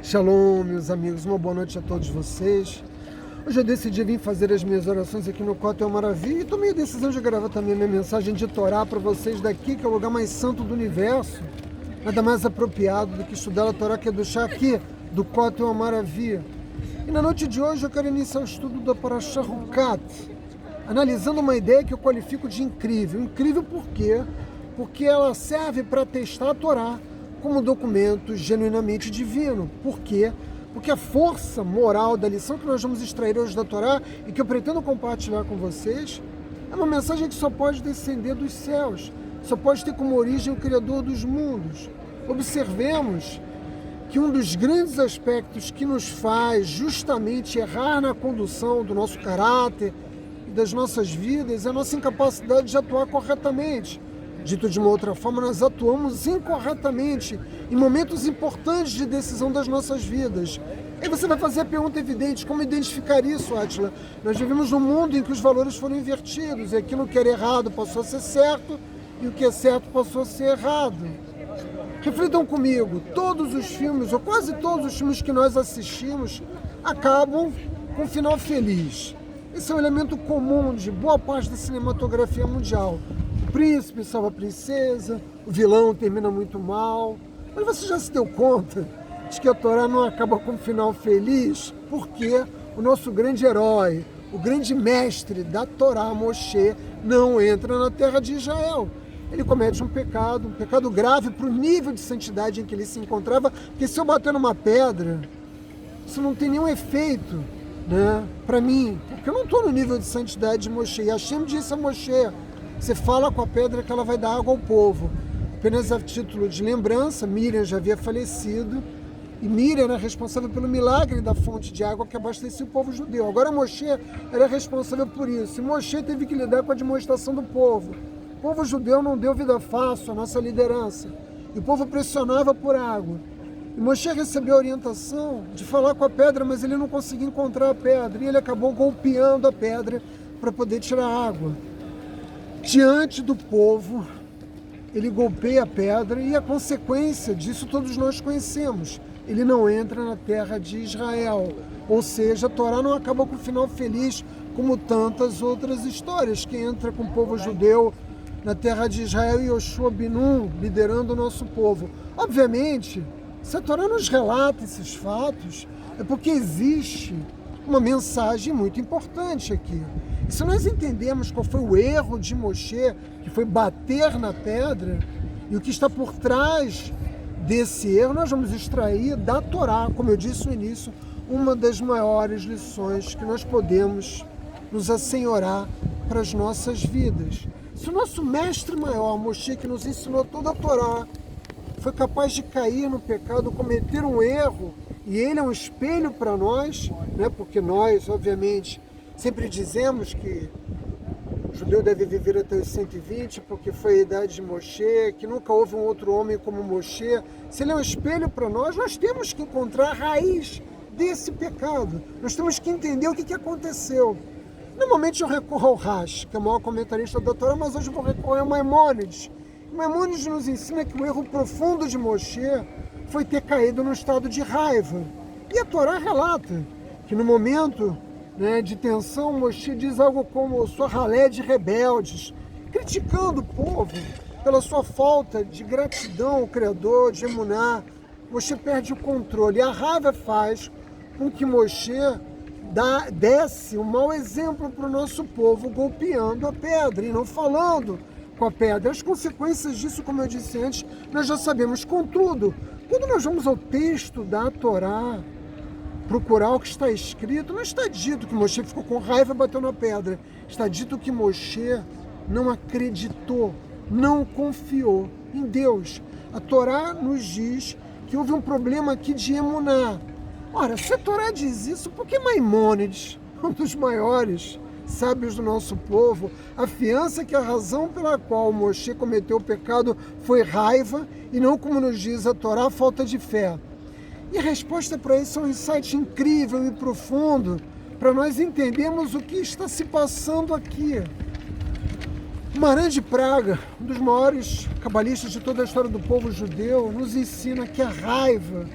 Shalom, meus amigos, uma boa noite a todos vocês. Hoje eu decidi vir fazer as minhas orações aqui no Kotel Maravilha e tomei a decisão de gravar também a minha mensagem de Torá para vocês daqui, que é o lugar mais santo do universo. Nada mais apropriado do que estudar a Torá que é do chá aqui, do Kotel Maravilha. E na noite de hoje eu quero iniciar o estudo da Parashá Hukat, analisando uma ideia que eu qualifico de incrível. Incrível por quê? Porque ela serve para testar a Torá como documento genuinamente divino. Por quê? Porque a força moral da lição que nós vamos extrair hoje da Torá e que eu pretendo compartilhar com vocês é uma mensagem que só pode descender dos céus, só pode ter como origem o Criador dos mundos. Observemos que um dos grandes aspectos que nos faz justamente errar na condução do nosso caráter e das nossas vidas é a nossa incapacidade de atuar corretamente. Dito de uma outra forma, nós atuamos incorretamente em momentos importantes de decisão das nossas vidas. Aí você vai fazer a pergunta evidente: como identificar isso, Átila? Nós vivemos num mundo em que os valores foram invertidos, e aquilo que era errado passou a ser certo, e o que é certo passou a ser errado. Reflitam comigo, todos os filmes, ou quase todos os filmes que nós assistimos, acabam com um final feliz. Esse é um elemento comum de boa parte da cinematografia mundial. O príncipe salva a princesa, o vilão termina muito mal. Mas você já se deu conta de que a Torá não acaba com um final feliz? Porque o nosso grande herói, o grande mestre da Torá, Moshe, não entra na terra de Israel. Ele comete um pecado grave para o nível de santidade em que ele se encontrava, porque se eu bater numa pedra, isso não tem nenhum efeito, né, para mim, porque eu não estou no nível de santidade de Moshe. E Hashem disse a Moshe: você fala com a pedra que ela vai dar água ao povo. Apenas a título de lembrança, Miriam já havia falecido, e Miriam era responsável pelo milagre da fonte de água que abastecia o povo judeu. Agora Moshe era responsável por isso, e Moshe teve que lidar com a demonstração do povo. O povo judeu não deu vida fácil à nossa liderança, e o povo pressionava por água. E Moshe recebeu a orientação de falar com a pedra, mas ele não conseguia encontrar a pedra, e ele acabou golpeando a pedra para poder tirar a água. Diante do povo, ele golpeia a pedra e a consequência disso todos nós conhecemos. Ele não entra na terra de Israel. Ou seja, a Torá não acaba com o final feliz, como tantas outras histórias, que entra com o povo judeu na terra de Israel e Yoshua Binun liderando o nosso povo. Obviamente, se a Torá nos relata esses fatos, é porque existe uma mensagem muito importante aqui. E se nós entendemos qual foi o erro de Moshe, que foi bater na pedra, e o que está por trás desse erro, nós vamos extrair da Torá, como eu disse no início, uma das maiores lições que nós podemos nos assenhorar para as nossas vidas. Se o nosso mestre maior, Moshe, que nos ensinou toda a Torá, foi capaz de cair no pecado, cometer um erro, e ele é um espelho para nós, né? Porque nós, obviamente, sempre dizemos que o judeu deve viver até os 120, porque foi a idade de Moshe, que nunca houve um outro homem como Moshe. Se ele é um espelho para nós temos que encontrar a raiz desse pecado. Nós temos que entender o que aconteceu. Normalmente eu recorro ao Rashi, que é o maior comentarista da Torá, mas hoje eu vou recorrer ao Maimônides. Maimônides nos ensina que o erro profundo de Moshe foi ter caído no estado de raiva. E a Torá relata que no momento, né, de tensão, Moshe diz algo como sua ralé de rebeldes, criticando o povo pela sua falta de gratidão ao Criador, de emuná. Moshe perde o controle. E a raiva faz com que Moshe desse um mau exemplo para o nosso povo, golpeando a pedra e não falando com a pedra. As consequências disso, como eu disse antes, nós já sabemos. Contudo, quando nós vamos ao texto da Torá, procurar o que está escrito, não está dito que Moshe ficou com raiva e bateu na pedra. Está dito que Moshe não acreditou, não confiou em Deus. A Torá nos diz que houve um problema aqui de emuná. Ora, se a Torá diz isso, por que Maimônides, um dos maiores sábios do nosso povo, afiança que a razão pela qual Moshe cometeu o pecado foi raiva e não, como nos diz a Torá, falta de fé? E a resposta para isso é um insight incrível e profundo para nós entendermos o que está se passando aqui. Maran de Praga, um dos maiores cabalistas de toda a história do povo judeu, nos ensina que a raiva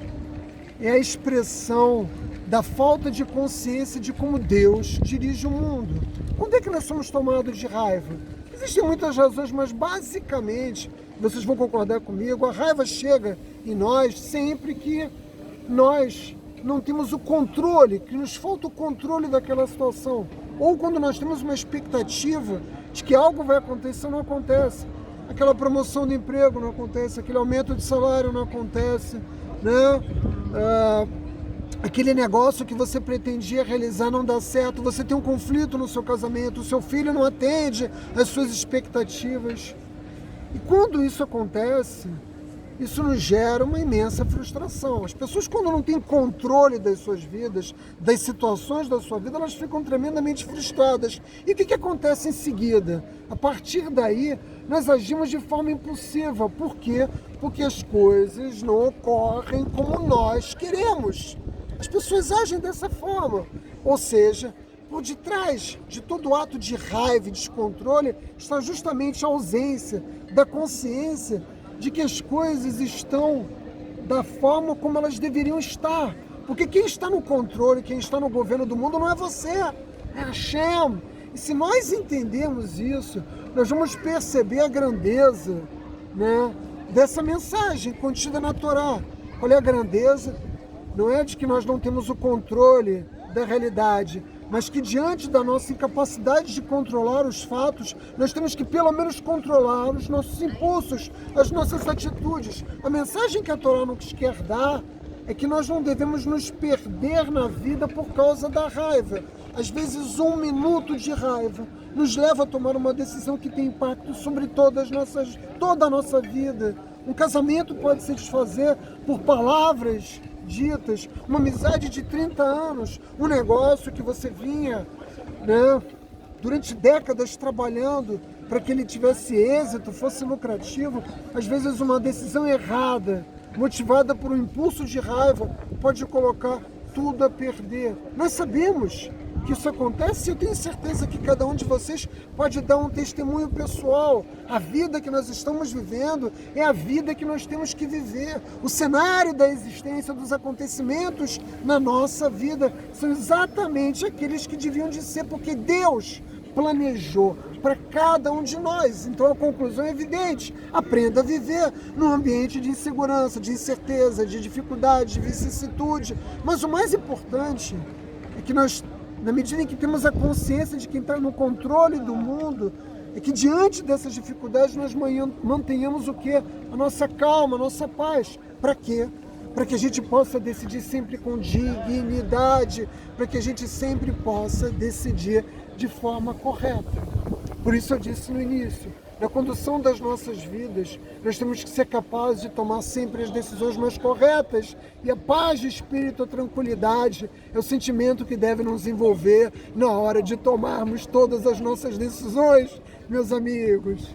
é a expressão da falta de consciência de como Deus dirige o mundo. Quando é que nós somos tomados de raiva? Existem muitas razões, mas basicamente, vocês vão concordar comigo, a raiva chega em nós sempre que nós não temos o controle, que nos falta o controle daquela situação. Ou quando nós temos uma expectativa de que algo vai acontecer, não acontece. Aquela promoção de emprego não acontece, aquele aumento de salário não acontece, né? Aquele negócio que você pretendia realizar não dá certo, você tem um conflito no seu casamento, o seu filho não atende às suas expectativas. E quando isso acontece, isso nos gera uma imensa frustração. As pessoas, quando não têm controle das suas vidas, das situações da sua vida, elas ficam tremendamente frustradas. E o que acontece em seguida? A partir daí, nós agimos de forma impulsiva. Por quê? Porque as coisas não ocorrem como nós queremos. As pessoas agem dessa forma. Ou seja, por detrás de todo ato de raiva e descontrole está justamente a ausência da consciência de que as coisas estão da forma como elas deveriam estar. Porque quem está no controle, quem está no governo do mundo não é você, é Hashem. E se nós entendermos isso, nós vamos perceber a grandeza, né, dessa mensagem contida na Torá. Qual é a grandeza? Não é de que nós não temos o controle da realidade, mas que diante da nossa incapacidade de controlar os fatos, nós temos que pelo menos controlar os nossos impulsos, as nossas atitudes. A mensagem que a Torá nos quer dar é que nós não devemos nos perder na vida por causa da raiva. Às vezes 1 minuto de raiva nos leva a tomar uma decisão que tem impacto sobre toda a nossa vida. Um casamento pode se desfazer por palavras ditas, uma amizade de 30 anos, um negócio que você vinha, né, durante décadas trabalhando para que ele tivesse êxito, fosse lucrativo. Às vezes uma decisão errada, motivada por um impulso de raiva, pode colocar tudo a perder. Nós sabemos que isso acontece, e eu tenho certeza que cada um de vocês pode dar um testemunho pessoal. A vida que nós estamos vivendo é a vida que nós temos que viver. O cenário da existência, dos acontecimentos na nossa vida são exatamente aqueles que deviam de ser, porque Deus planejou para cada um de nós. Então a conclusão é evidente: aprenda a viver num ambiente de insegurança, de incerteza, de dificuldade, de vicissitude. Mas o mais importante é que nós, na medida em que temos a consciência de quem está no controle do mundo, é que diante dessas dificuldades nós mantenhamos o quê? A nossa calma, a nossa paz. Para quê? Para que a gente possa decidir sempre com dignidade, para que a gente sempre possa decidir de forma correta. Por isso eu disse no início, na condução das nossas vidas, nós temos que ser capazes de tomar sempre as decisões mais corretas. E a paz de espírito, a tranquilidade, é o sentimento que deve nos envolver na hora de tomarmos todas as nossas decisões, meus amigos.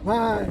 Vai!